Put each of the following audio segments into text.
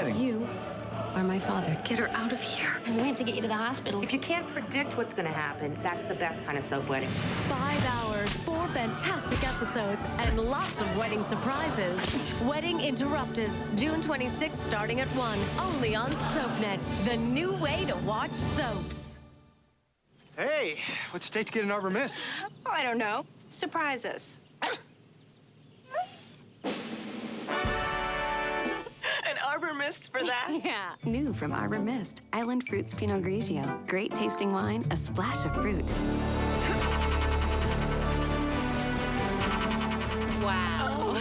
wedding. You are my father. Get her out of here. We have to get you to the hospital. If you can't predict what's going to happen, that's the best kind of soap wedding. 5 hours, 4 fantastic episodes, and lots of wedding surprises. Wedding Interruptus, June 26th, starting at 1. Only on SoapNet, the new way to watch soaps. Hey, what's it take to get an Arbor Mist? Oh, I don't know. Surprise us. An Arbor Mist for that? Yeah. New from Arbor Mist, Island Fruits Pinot Grigio. Great tasting wine, a splash of fruit. Wow.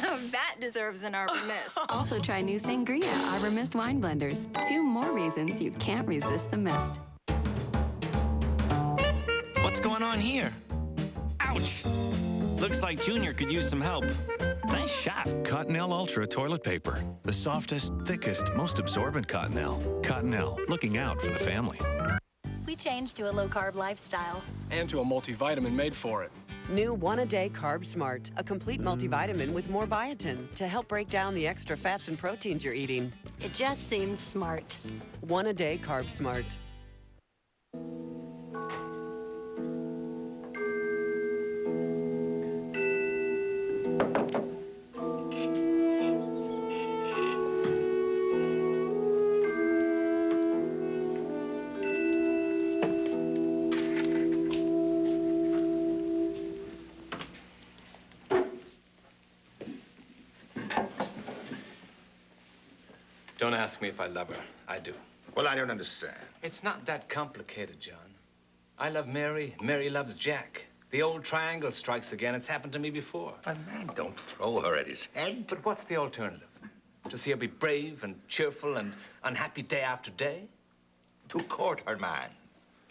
Now that deserves an Arbor Mist. Also try new Sangria Arbor Mist wine blenders. 2 more reasons you can't resist the mist. What's going on here? Ouch! Looks like Junior could use some help. Nice shot. Cottonelle Ultra toilet paper. The softest, thickest, most absorbent Cottonelle. Cottonelle, looking out for the family. We changed to a low-carb lifestyle. And to a multivitamin made for it. New One-A-Day Carb Smart, a complete multivitamin with more biotin to help break down the extra fats and proteins you're eating. It just seemed smart. One-A-Day Carb Smart. Don't ask me if I love her. I do. Well, I don't understand. It's not that complicated, John. I love Mary. Mary loves Jack. The old triangle strikes again. It's happened to me before. But man, don't throw her at his head. But what's the alternative? To see her be brave and cheerful and unhappy day after day? To court her, man.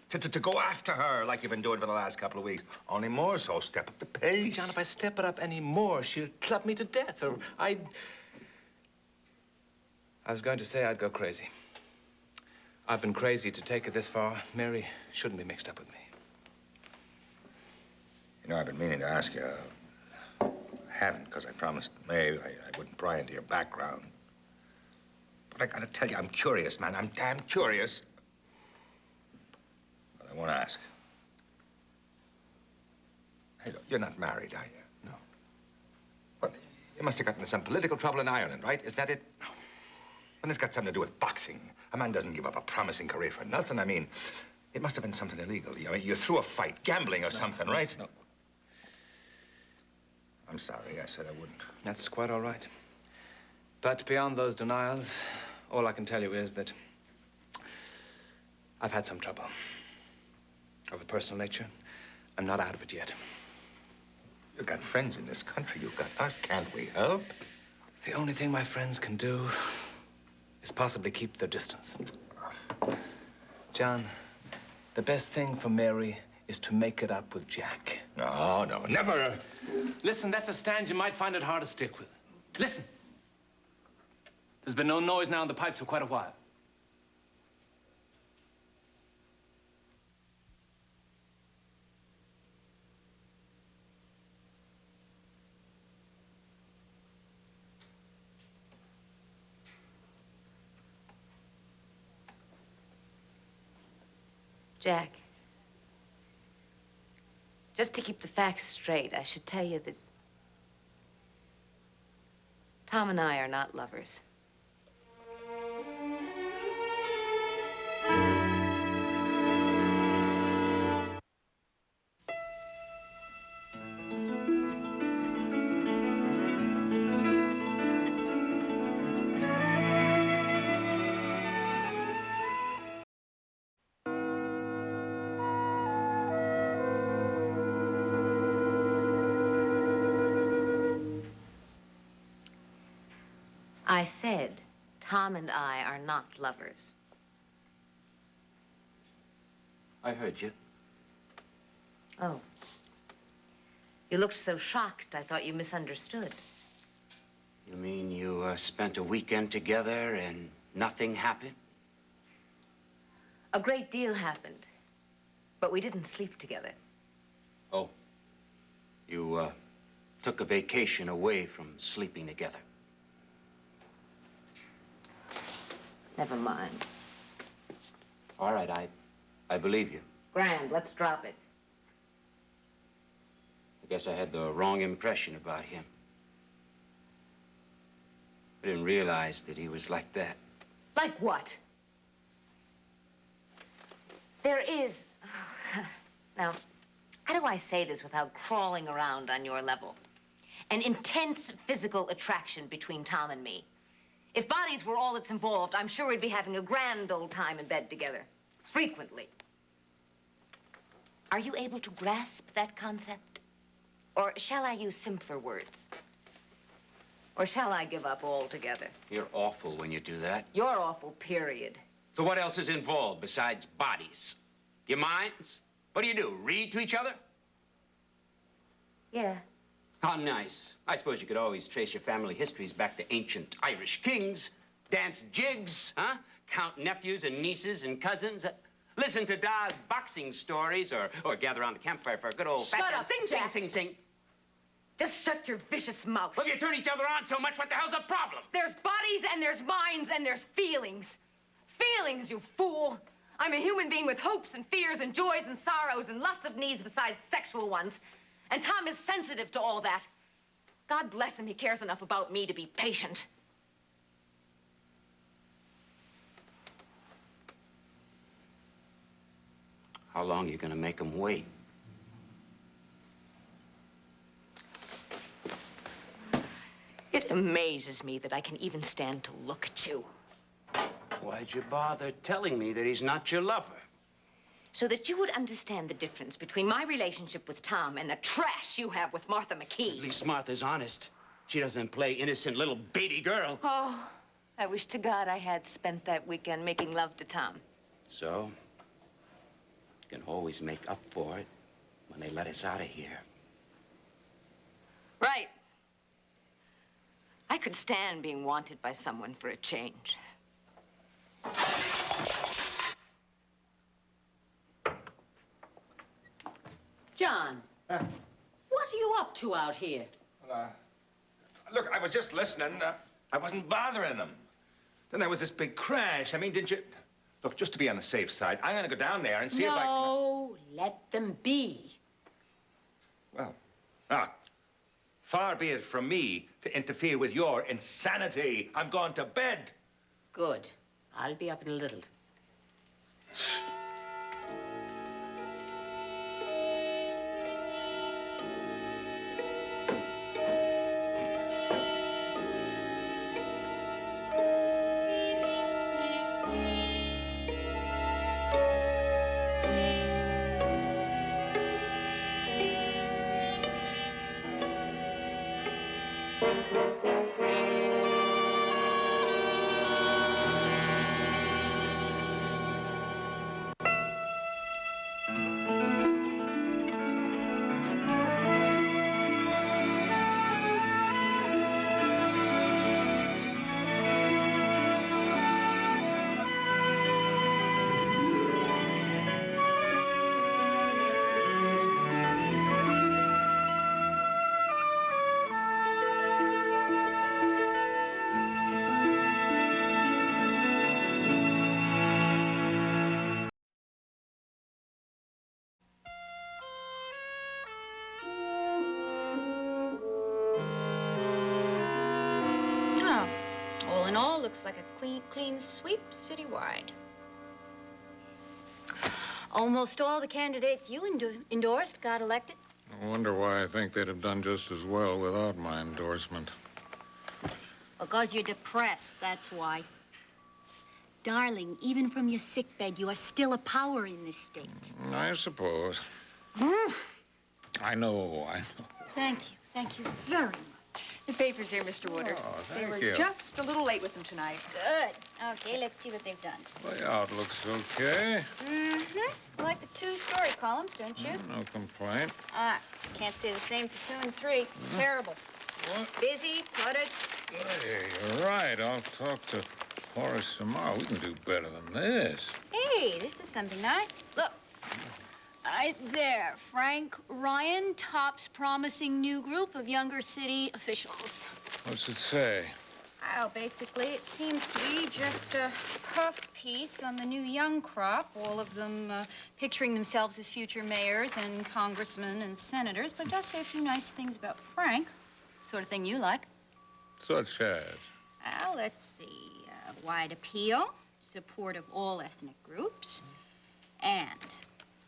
To go after her like you've been doing for the last couple of weeks. Only more so, step up the pace. John, if I step it up any more, she'll club me to death, or I was going to say I'd go crazy. I've been crazy to take it this far. Mary shouldn't be mixed up with me. You know, I've been meaning to ask you. I haven't, because I promised Maeve I wouldn't pry into your background. But I gotta tell you, I'm curious, man. I'm damn curious. But I won't ask. Hey, look, you're not married, are you? No. What? You must have gotten into some political trouble in Ireland, right? Is that it? No. And it's got something to do with boxing. A man doesn't give up a promising career for nothing. I mean, it must have been something illegal. You threw a fight, gambling or something, right? No. I'm sorry, I said I wouldn't. That's quite all right. But beyond those denials, all I can tell you is that I've had some trouble. Of a personal nature. I'm not out of it yet. You've got friends in this country. You've got us. Can't we help? The only thing my friends can do is possibly keep their distance. John, the best thing for Mary is to make it up with Jack. No, never. Listen, that's a stand you might find it hard to stick with. Listen. There's been no noise now in the pipes for quite a while. Jack, just to keep the facts straight, I should tell you that Tom and I are not lovers. I said, Tom and I are not lovers. I heard you. Oh. You looked so shocked, I thought you misunderstood. You mean you spent a weekend together and nothing happened? A great deal happened, but we didn't sleep together. Oh. You took a vacation away from sleeping together. Never mind. All right, I believe you. Grand, let's drop it. I guess I had the wrong impression about him. I didn't realize that he was like that. Like what? There is... Now, how do I say this without crawling around on your level? An intense physical attraction between Tom and me. If bodies were all that's involved, I'm sure we'd be having a grand old time in bed together. Frequently. Are you able to grasp that concept? Or shall I use simpler words? Or shall I give up altogether? You're awful when you do that. You're awful, period. So what else is involved besides bodies? Your minds? What do? Read to each other? Yeah. How nice. I suppose you could always trace your family histories back to ancient Irish kings, dance jigs, huh? Count nephews and nieces and cousins. Listen to Da's boxing stories or gather around the campfire for a good old... Shut up, sing, Jack. sing, sing, sing. Just shut your vicious mouth. Well, if you turn each other on so much, what the hell's the problem? There's bodies and there's minds and there's feelings. Feelings, you fool. I'm a human being with hopes and fears and joys and sorrows and lots of needs besides sexual ones. And Tom is sensitive to all that. God bless him, he cares enough about me to be patient. How long are you gonna make him wait? It amazes me that I can even stand to look at you. Why'd you bother telling me that he's not your lover? So that you would understand the difference between my relationship with Tom and the trash you have with Martha McKee. At least Martha's honest. She doesn't play innocent little baby girl. Oh, I wish to God I had spent that weekend making love to Tom. So, you can always make up for it when they let us out of here. Right. I could stand being wanted by someone for a change. John, what are you up to out here? Look, I was just listening. I wasn't bothering them. Then there was this big crash. I mean, didn't you... Look, just to be on the safe side, I'm gonna go down there and see if I can... No, let them be. Well, far be it from me to interfere with your insanity. I'm going to bed. Good. I'll be up in a little. All in all, looks like a clean sweep citywide. Almost all the candidates you endorsed got elected. I wonder why I think they'd have done just as well without my endorsement. Because you're depressed, that's why. Darling, even from your sickbed, you are still a power in this state. I suppose. I know. Thank you very much. The papers here, Mr. Woodard. Oh, they thank were you. just a little late with them tonight. Good. Okay, let's see what they've done. Layout looks okay. Mm-hmm. Like the 2-story columns, don't you? No complaint. Can't say the same for 2 and 3. It's terrible. What? Busy, cluttered. Hey, you're right. I'll talk to Horace tomorrow. We can do better than this. Hey, this is something nice. Look. Right there, Frank Ryan, Top's promising new group of younger city officials. What's it say? Well, basically, it seems to be just a puff piece on the new young crop, all of them picturing themselves as future mayors and congressmen and senators, but it does say a few nice things about Frank, sort of thing you like. Such as? Well, let's see. Wide appeal, support of all ethnic groups, and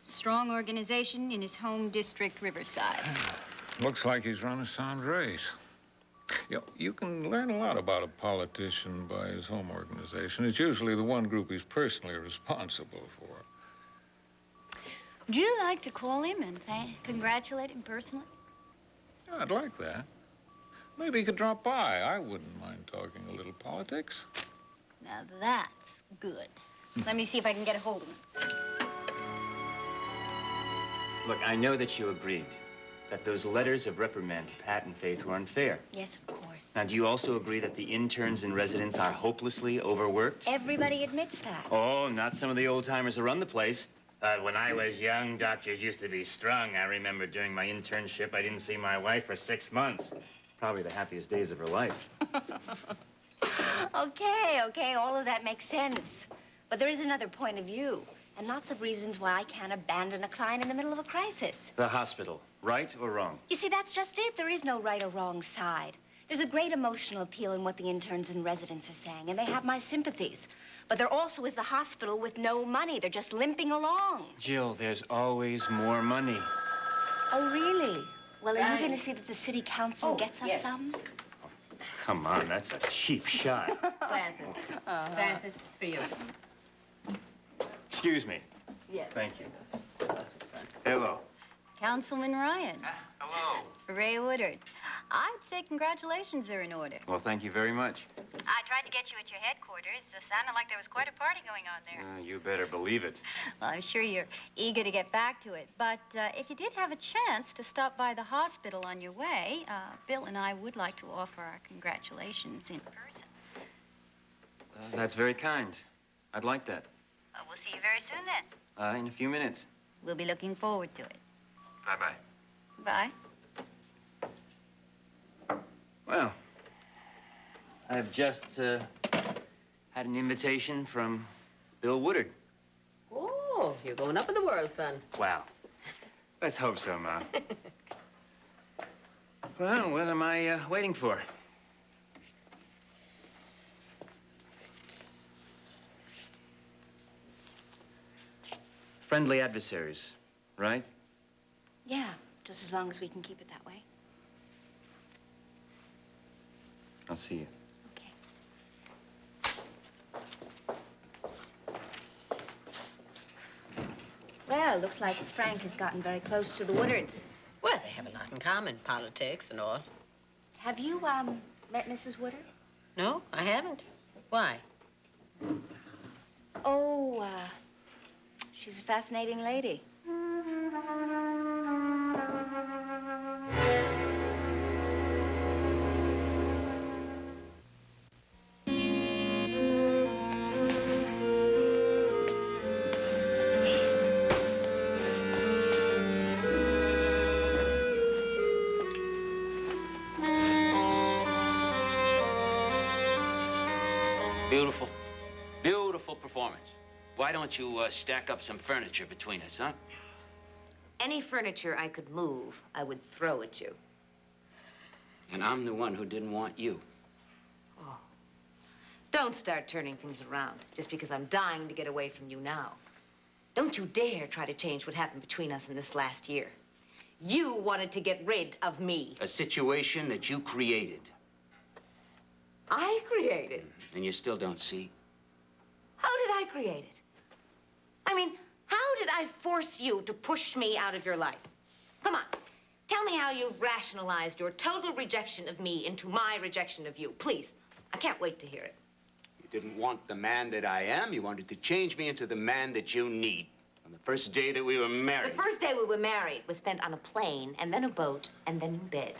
strong organization in his home district, Riverside. Looks like he's run a sound race. You know, you can learn a lot about a politician by his home organization. It's usually the one group he's personally responsible for. Would you like to call him and congratulate him personally? Yeah, I'd like that. Maybe he could drop by. I wouldn't mind talking a little politics. Now that's good. Let me see if I can get a hold of him. Look, I know that you agreed that those letters of reprimand to Pat and Faith were unfair. Yes, of course. Now, do you also agree that the interns and residents are hopelessly overworked? Everybody admits that. Oh, not some of the old-timers who run the place. When I was young, doctors used to be strung. I remember during my internship, I didn't see my wife for 6 months. Probably the happiest days of her life. Okay, all of that makes sense. But there is another point of view, and lots of reasons why I can't abandon a client in the middle of a crisis. The hospital, right or wrong? You see, that's just it. There is no right or wrong side. There's a great emotional appeal in what the interns and residents are saying, and they have my sympathies. But there also is the hospital with no money. They're just limping along. Jill, there's always more money. Oh, really? Well, are you going to see that the city council gets us some? Come on, that's a cheap shot. Francis. Francis, it's for you. Excuse me. Yes. Thank you. Hello. Councilman Ryan. Hello. Ray Woodard. I'd say congratulations are in order. Well, thank you very much. I tried to get you at your headquarters. It sounded like there was quite a party going on there. You better believe it. Well, I'm sure you're eager to get back to it. But if you did have a chance to stop by the hospital on your way, Bill and I would like to offer our congratulations in person. That's very kind. I'd like that. We'll see you very soon then. In a few minutes. We'll be looking forward to it. Bye-bye. Bye. Well, I've just had an invitation from Bill Woodard. Oh, you're going up in the world, son. Wow. Let's hope so, Ma. Well, what am I waiting for? Friendly adversaries, right? Yeah, just as long as we can keep it that way. I'll see you. Well, looks like Frank has gotten very close to the Woodards. Well, they have a lot in common, politics and all. Have you, met Mrs. Woodard? No, I haven't. Why? Oh, she's a fascinating lady. Beautiful. Beautiful performance. Why don't you stack up some furniture between us, huh? Any furniture I could move, I would throw at you. And I'm the one who didn't want you. Oh. Don't start turning things around just because I'm dying to get away from you now. Don't you dare try to change what happened between us in this last year. You wanted to get rid of me. A situation that you created. I created. And you still don't see. How did I create it? I mean, how did I force you to push me out of your life? Come on, tell me how you've rationalized your total rejection of me into my rejection of you. Please, I can't wait to hear it. You didn't want the man that I am. You wanted to change me into the man that you need. On the first day that we were married. The first day we were married was spent on a plane, and then a boat, and then in bed.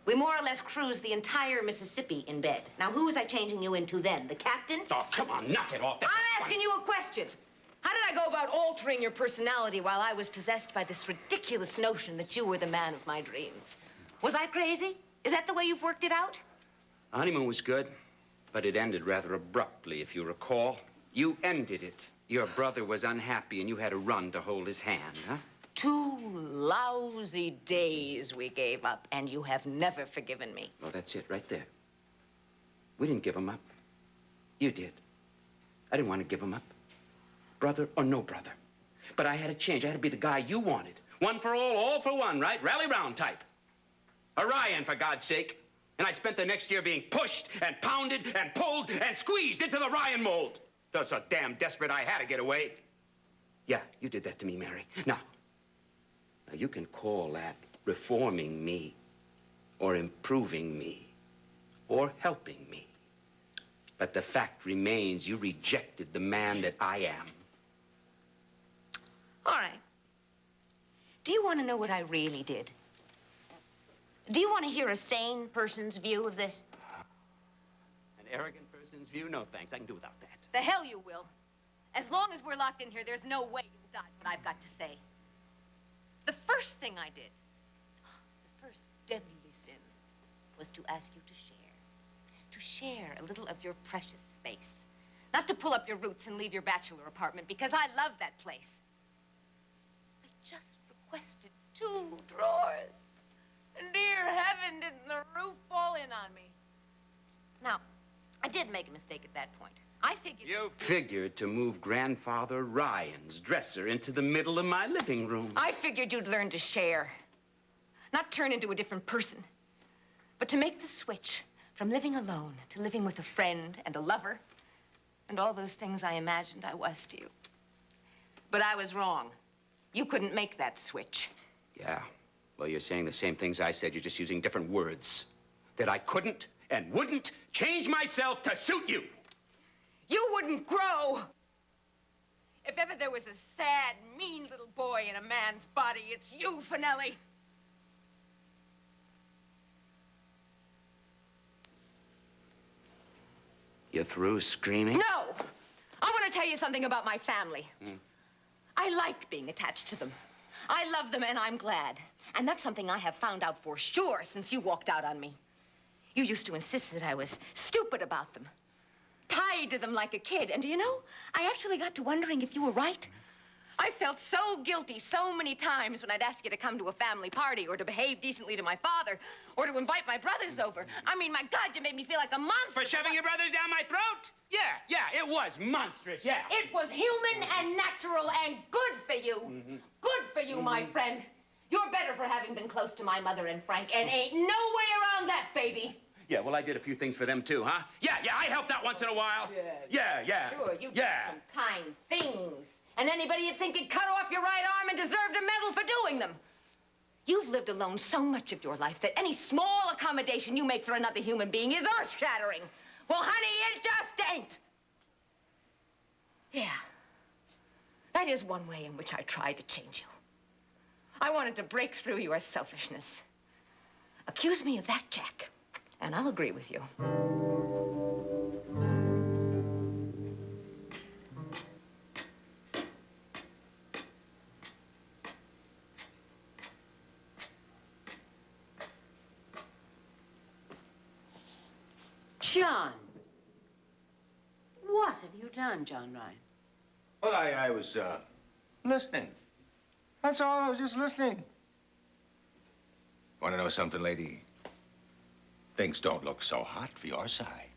We more or less cruised the entire Mississippi in bed. Now, who was I changing you into then? The captain? Oh, come on, knock it off. That's I'm asking you a question. How did I go about altering your personality while I was possessed by this ridiculous notion that you were the man of my dreams? Was I crazy? Is that the way you've worked it out? The honeymoon was good. But it ended rather abruptly, if you recall. You ended it. Your brother was unhappy, and you had to run to hold his hand, huh? 2 lousy days we gave up, and you have never forgiven me. Well, that's it right there. We didn't give him up. You did. I didn't want to give him up. Brother or no brother. But I had to change. I had to be the guy you wanted. One for all for one, right? Rally round type. Orion, for God's sake. And I spent the next year being pushed and pounded and pulled and squeezed into the Ryan mold. I was so damn desperate I had to get away. Yeah, you did that to me, Mary. Now, you can call that reforming me, or improving me, or helping me. But the fact remains you rejected the man that I am. All right. Do you want to know what I really did? Do you want to hear a sane person's view of this? An arrogant person's view? No, thanks. I can do without that. The hell you will. As long as we're locked in here, there's no way you'll dodge what I've got to say. The first thing I did, the first deadly sin, was to ask you to share. To share a little of your precious space. Not to pull up your roots and leave your bachelor apartment, because I love that place. I just requested 2 drawers. And dear heaven, didn't the roof fall in on me. Now, I did make a mistake at that point. I figured... You figured to move Grandfather Ryan's dresser into the middle of my living room. I figured you'd learn to share. Not turn into a different person. But to make the switch from living alone to living with a friend and a lover, and all those things I imagined I was to you. But I was wrong. You couldn't make that switch. Yeah. Well, you're saying the same things I said. You're just using different words. That I couldn't and wouldn't change myself to suit you. You wouldn't grow. If ever there was a sad, mean little boy in a man's body, it's you, Finelli. You through screaming? No! I want to tell you something about my family. I like being attached to them. I love them, and I'm glad. And that's something I have found out for sure since you walked out on me. You used to insist that I was stupid about them, tied to them like a kid. And do you know, I actually got to wondering if you were right. I felt so guilty so many times when I'd ask you to come to a family party or to behave decently to my father or to invite my brothers over. I mean, my God, you made me feel like a monster. For shoving your brothers down my throat? Yeah, it was monstrous, yeah. It was human and natural and good for you. Good for you, my friend. You're better for having been close to my mother and Frank, and ain't no way around that, baby. Yeah, well, I did a few things for them, too, huh? Yeah, I helped out once in a while. Yeah. Sure, you did some kind things. And anybody you'd think you'd cut off your right arm and deserved a medal for doing them. You've lived alone so much of your life that any small accommodation you make for another human being is earth-shattering. Well, honey, it just ain't. Yeah. That is one way in which I tried to change you. I wanted to break through your selfishness. Accuse me of that, Jack, and I'll agree with you. John. What have you done, John Ryan? Well, I was, listening. That's all, I was just listening. Want to know something, lady? Things don't look so hot for your side.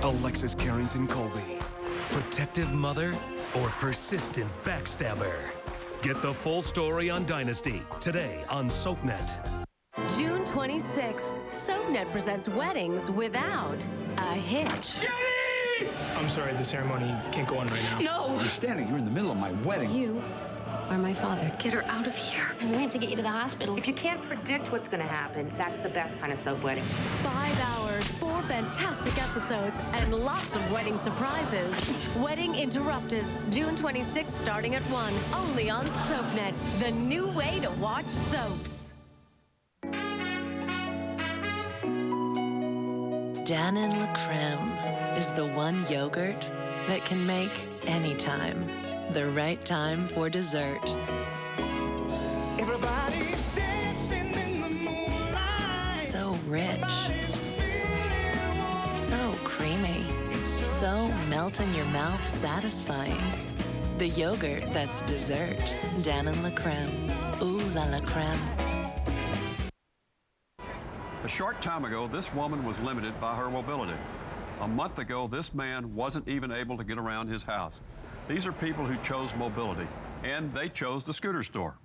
Alexis Carrington Colby, protective mother or persistent backstabber? Get the full story on Dynasty today on SoapNet. June 26th, SoapNet presents weddings without a hitch. I'm sorry, the ceremony can't go on right now. No! You're standing, you're in the middle of my wedding. You are my father. Get her out of here. We have to get you to the hospital. If you can't predict what's going to happen, that's the best kind of soap wedding. 5 hours, 4 fantastic episodes, and lots of wedding surprises. Wedding Interruptus, June 26th, starting at 1. Only on SoapNet, the new way to watch soaps. Dannon La Creme is the one yogurt that can make any time the right time for dessert. rich. So creamy. So melt-in-your-mouth satisfying. The yogurt that's dessert. Dannon La Creme. Ooh la la creme. A short time ago, this woman was limited by her mobility. A month ago, this man wasn't even able to get around his house. These are people who chose mobility, and they chose the scooter store.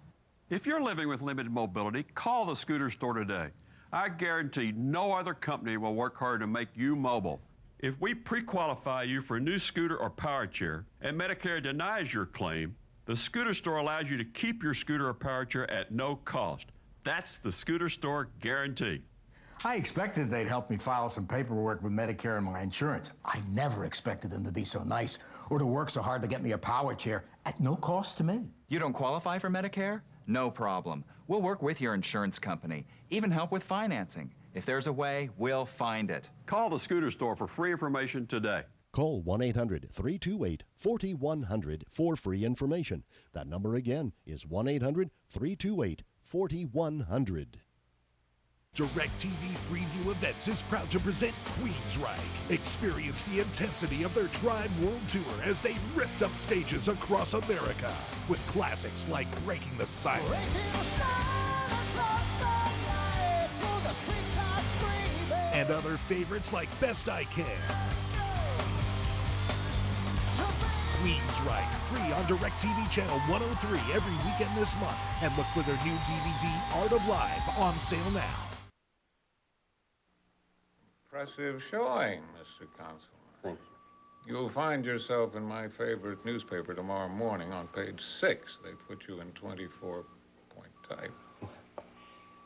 If you're living with limited mobility, call the scooter store today. I guarantee no other company will work harder to make you mobile. If we pre-qualify you for a new scooter or power chair, and Medicare denies your claim, the scooter store allows you to keep your scooter or power chair at no cost. That's the scooter store guarantee. I expected they'd help me file some paperwork with Medicare and my insurance. I never expected them to be so nice or to work so hard to get me a power chair at no cost to me. You don't qualify for Medicare? No problem. We'll work with your insurance company, even help with financing. If there's a way, we'll find it. Call the scooter store for free information today. Call 1-800-328-4100 for free information. That number again is 1-800-328-4100. DirecTV Freeview Events is proud to present Queensryche. Experience the intensity of their Tribe World Tour as they ripped up stages across America with classics like Breaking the Silence and other favorites like Best I Can. Queensryche, free on DirecTV Channel 103 every weekend this month. And look for their new DVD, Art of Live, on sale now. Impressive showing, Mr. Councilman. Thank you. You'll find yourself in my favorite newspaper tomorrow morning on page 6. They put you in 24-point type.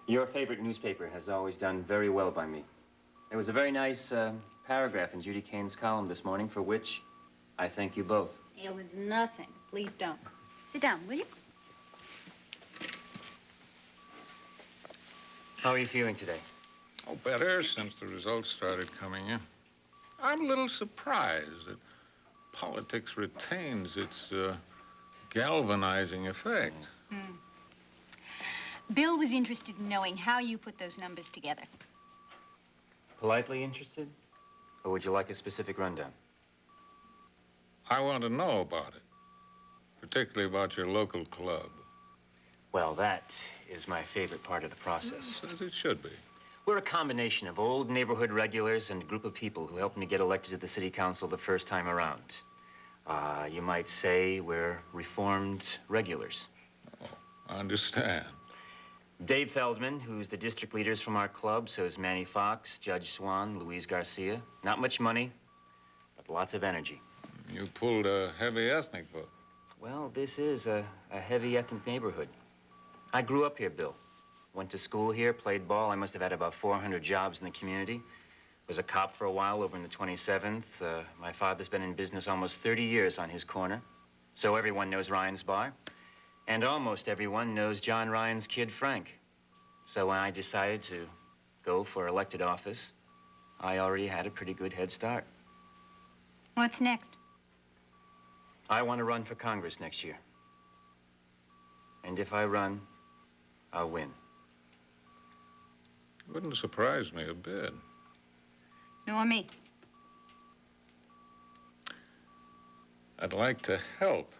Your favorite newspaper has always done very well by me. There was a very nice paragraph in Judy Kane's column this morning, for which I thank you both. It was nothing. Please don't. Sit down, will you? How are you feeling today? Oh, better since the results started coming in. I'm a little surprised that politics retains its galvanizing effect. Bill was interested in knowing how you put those numbers together. Politely interested? Or would you like a specific rundown? I want to know about it, particularly about your local club. Well, that is my favorite part of the process. As it should be. We're a combination of old neighborhood regulars and a group of people who helped me get elected to the city council the first time around. You might say we're reformed regulars. Oh, I understand. Dave Feldman, who's the district leaders from our club, so is Manny Fox, Judge Swan, Louise Garcia. Not much money, but lots of energy. You pulled a heavy ethnic vote. Well, this is a heavy ethnic neighborhood. I grew up here, Bill. Went to school here, played ball. I must have had about 400 jobs in the community. Was a cop for a while over in the 27th. My father's been in business almost 30 years on his corner. So everyone knows Ryan's Bar. And almost everyone knows John Ryan's kid, Frank. So when I decided to go for elected office, I already had a pretty good head start. What's next? I want to run for Congress next year. And if I run, I'll win. Wouldn't surprise me a bit. Nor me. I'd like to help,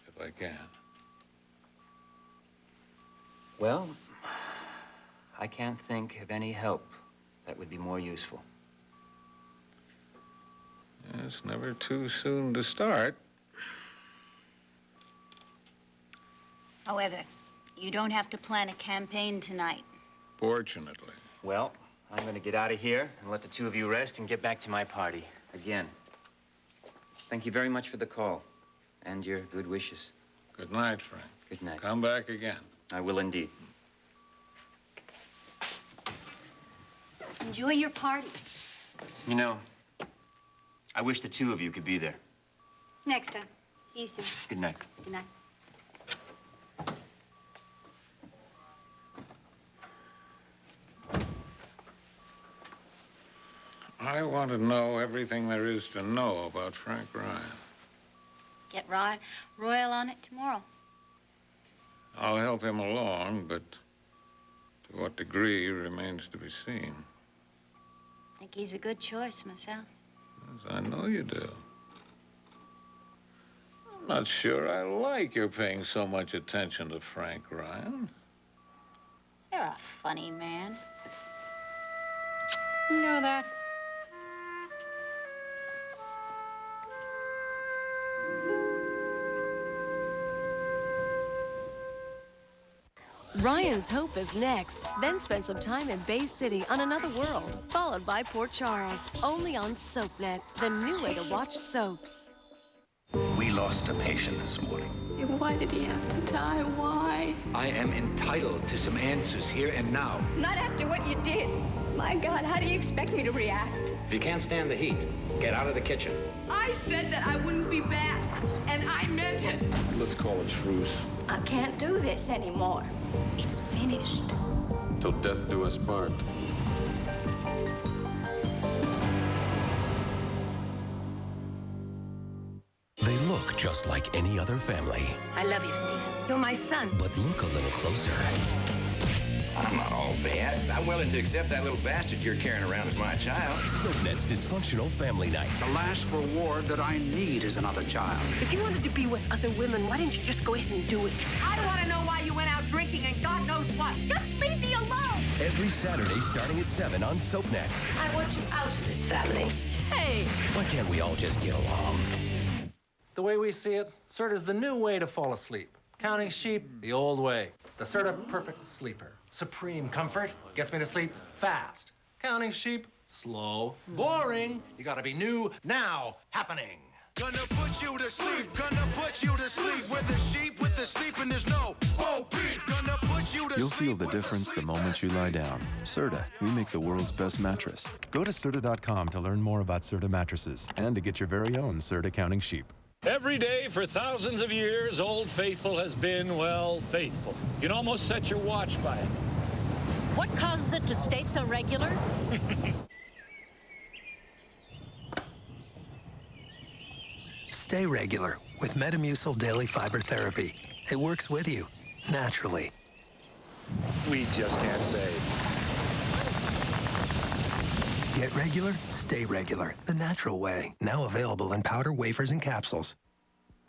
if I can. Well, I can't think of any help that would be more useful. It's never too soon to start. However, you don't have to plan a campaign tonight. Fortunately. Well, I'm going to get out of here and let the two of you rest and get back to my party. Again, thank you very much for the call and your good wishes. Good night, Frank. Good night. Come back again. I will indeed. Enjoy your party. You know, I wish the two of you could be there. Next time. See you soon. Good night. Good night. I want to know everything there is to know about Frank Ryan. Get Royal on it tomorrow. I'll help him along, but to what degree remains to be seen. I think he's a good choice myself. Yes, I know you do. I'm not sure I like you're paying so much attention to Frank Ryan. You're a funny man. You know that? Ryan's Hope is next. Then spend some time in Bay City on Another World, followed by Port Charles. Only on SoapNet, the new way to watch soaps. We lost a patient this morning. Why did he have to die? Why? I am entitled to some answers here and now. Not after what you did. My God, how do you expect me to react? If you can't stand the heat, get out of the kitchen. I said that I wouldn't be back, and I meant it. Let's call a truce. I can't do this anymore. It's finished. Till death do us part. They look just like any other family, I love you, Stephen. You're my son. but look a little closer. I'm not all bad. I'm willing to accept that little bastard you're carrying around as my child. SoapNet's dysfunctional family night. The last reward that I need is another child. If you wanted to be with other women, why didn't you just go ahead and do it? I want to know why you went out drinking and God knows what. Just leave me alone. Every Saturday starting at 7 on SoapNet. I want you out of this family. Hey! Why can't we all just get along? The way we see it, Serta's the new way to fall asleep. Counting sheep, the old way. The Serta Perfect Sleeper. Supreme comfort, gets me to sleep fast. Counting sheep, slow, boring. You gotta be new, now, happening. Gonna put you to sleep, gonna put you to sleep. With the sheep, with the sleeping, there's no OP. Gonna put you to You'll sleep. feel the difference the moment you lie down. Serta, we make the world's best mattress. Go to Serta.com to learn more about Serta mattresses and to get your very own Serta counting sheep. Every day for thousands of years, Old Faithful has been, well, faithful. You can almost set your watch by it. What causes it to stay so regular? Stay regular with Metamucil Daily Fiber Therapy. It works with you, naturally. We just can't say. Get regular, stay regular. The natural way. Now available in powder, wafers, and capsules.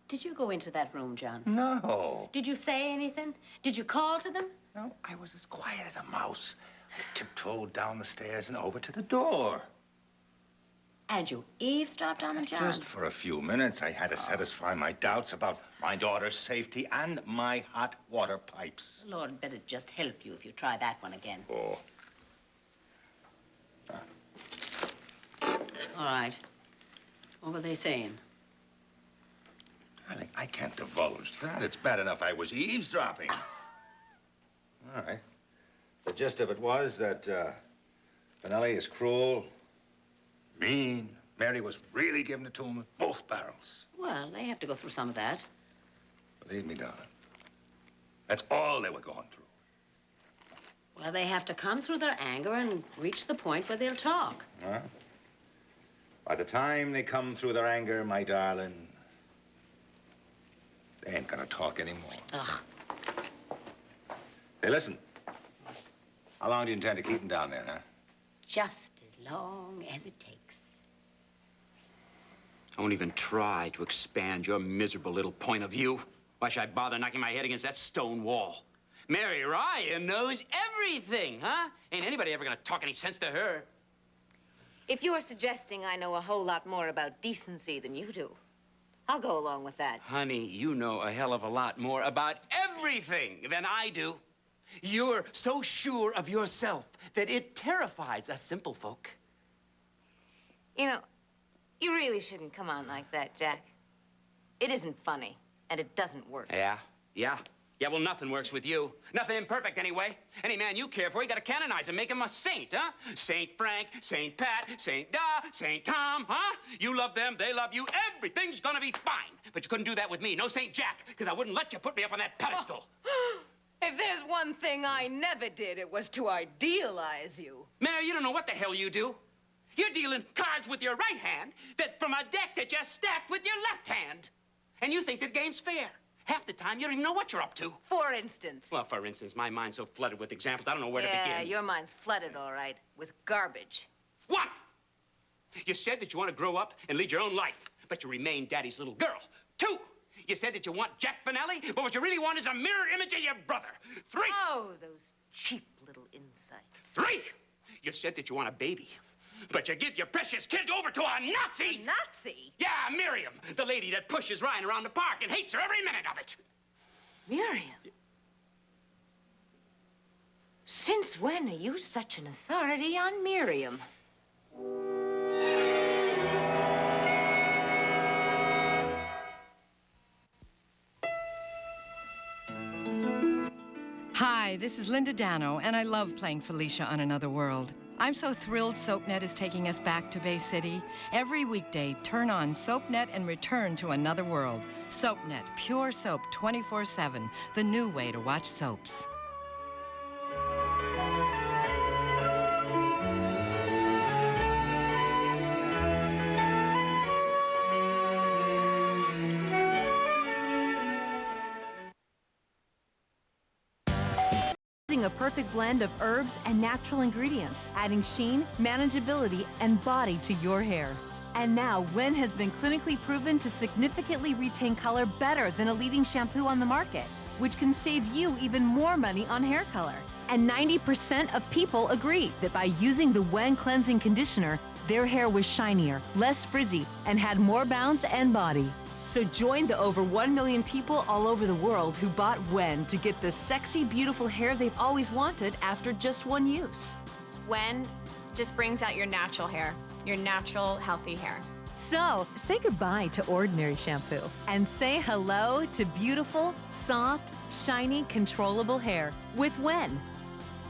Did you go into that room, John? No. Did you say anything? Did you call to them? No, I was as quiet as a mouse. I tiptoed down the stairs and over to the door. And you eavesdropped on them, John? Just for a few minutes, I had to satisfy my doubts about my daughter's safety and my hot water pipes. The Lord better just help you if you try that one again. Oh. All right. What were they saying? Darling, I can't divulge that. It's bad enough I was eavesdropping. All right. The gist of it was that Benelli is cruel, mean. Mary was really giving it to him with both barrels. Well, they have to go through some of that. Believe me, darling. That's all they were going through. Well, they have to come through their anger and reach the point where they'll talk. Huh? By the time they come through their anger, my darling, they ain't gonna talk anymore. Ugh. Hey, listen. How long do you intend to keep them down there, huh? Just as long as it takes. I won't even try to expand your miserable little point of view. Why should I bother knocking my head against that stone wall? Mary Ryan knows everything, huh? Ain't anybody ever gonna talk any sense to her. If you're suggesting I know a whole lot more about decency than you do, I'll go along with that. Honey, you know a hell of a lot more about everything than I do. You're so sure of yourself that it terrifies us simple folk. You know, you really shouldn't come on like that, Jack. It isn't funny, and it doesn't work. Yeah? Yeah, well, nothing works with you. Nothing imperfect, anyway. Any man you care for, you gotta canonize him, make him a saint, huh? Saint Frank, Saint Pat, Saint Da, Saint Tom, huh? You love them, they love you, everything's gonna be fine. But you couldn't do that with me, no Saint Jack, because I wouldn't let you put me up on that pedestal. If there's one thing I never did, it was to idealize you. Mary, you don't know what the hell you do. You're dealing cards with your right hand that from a deck that you're stacked with your left hand. And you think that game's fair. Half the time, you don't even know what you're up to. For instance. Well, for instance, my mind's so flooded with examples, I don't know where to Yeah, begin. your mind's flooded, all right, with garbage. One, you said that you want to grow up and lead your own life, but you remain Daddy's little girl. Two, you said that you want Jack Finelli, but what you really want is a mirror image of your brother. Three. Oh, those cheap little insights. Three, you said that you want a baby, but you give your precious kid over to a Nazi. A Nazi? Yeah, Miriam, the lady that pushes Ryan around the park and hates her every minute of it. Miriam? Since when are you such an authority on Miriam? Hi, this is Linda Dano, and I love playing Felicia on Another World. I'm so thrilled SoapNet is taking us back to Bay City. Every weekday, turn on SoapNet and return to Another World. SoapNet, pure soap 24/7, the new way to watch soaps. Using a perfect blend of herbs and natural ingredients, adding sheen, manageability, and body to your hair. And now, Wen has been clinically proven to significantly retain color better than a leading shampoo on the market, which can save you even more money on hair color. And 90% of people agree that by using the Wen cleansing conditioner, their hair was shinier, less frizzy, and had more bounce and body. So join the over 1 million people all over the world who bought Wen to get the sexy, beautiful hair they've always wanted after just one use. Wen just brings out your natural hair, your natural, healthy hair. So, say goodbye to ordinary shampoo and say hello to beautiful, soft, shiny, controllable hair with Wen.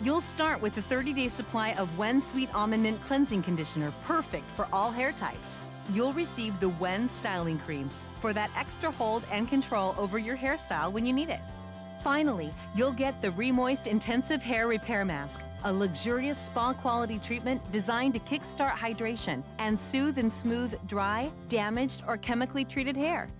You'll start with a 30-day supply of Wen Sweet Almond Mint Cleansing Conditioner, perfect for all hair types. You'll receive the Wen Styling Cream for that extra hold and control over your hairstyle when you need it. Finally, you'll get the Remoist Intensive Hair Repair Mask, a luxurious spa-quality treatment designed to kickstart hydration and soothe and smooth dry, damaged, or chemically treated hair.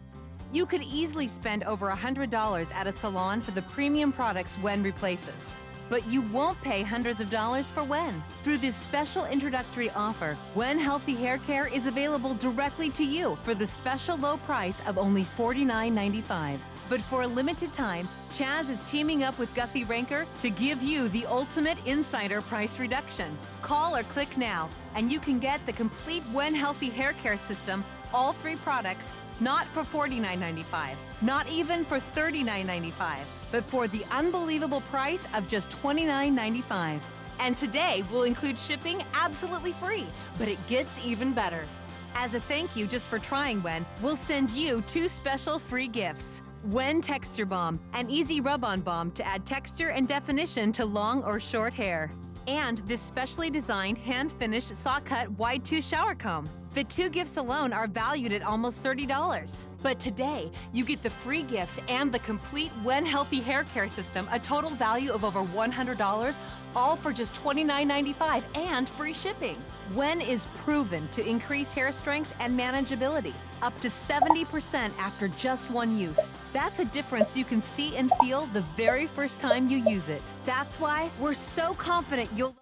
You could easily spend over $100 at a salon for the premium products Wen replaces. But you won't pay hundreds of dollars for Wen. Through this special introductory offer, Wen Healthy Hair Care is available directly to you for the special low price of only $49.95. But for a limited time, Chaz is teaming up with Guthrie Ranker to give you the ultimate insider price reduction. Call or click now, and you can get the complete Wen Healthy Hair Care system, all 3 products, not for $49.95, not even for $39.95, but for the unbelievable price of just $29.95. And today we'll include shipping absolutely free, but it gets even better. As a thank you just for trying Wen, we'll send you 2 special free gifts. Wen Texture Balm, an easy rub-on balm to add texture and definition to long or short hair. And this specially designed hand-finished saw-cut wide-tooth shower comb. The 2 gifts alone are valued at almost $30. But today, you get the free gifts and the complete Wen Healthy Hair Care System, a total value of over $100, all for just $29.95 and free shipping. Wen is proven to increase hair strength and manageability, up to 70% after just one use. That's a difference you can see and feel the very first time you use it. That's why we're so confident you'll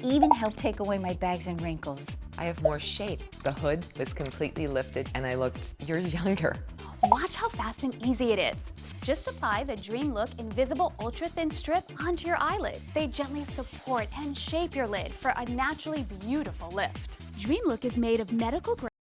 even help take away my bags and wrinkles. I have more shape. The hood was completely lifted and I looked years younger. Watch how fast and easy it is. Just apply the Dream Look Invisible Ultra Thin Strip onto your eyelid. They gently support and shape your lid for a naturally beautiful lift. Dream Look is made of medical grade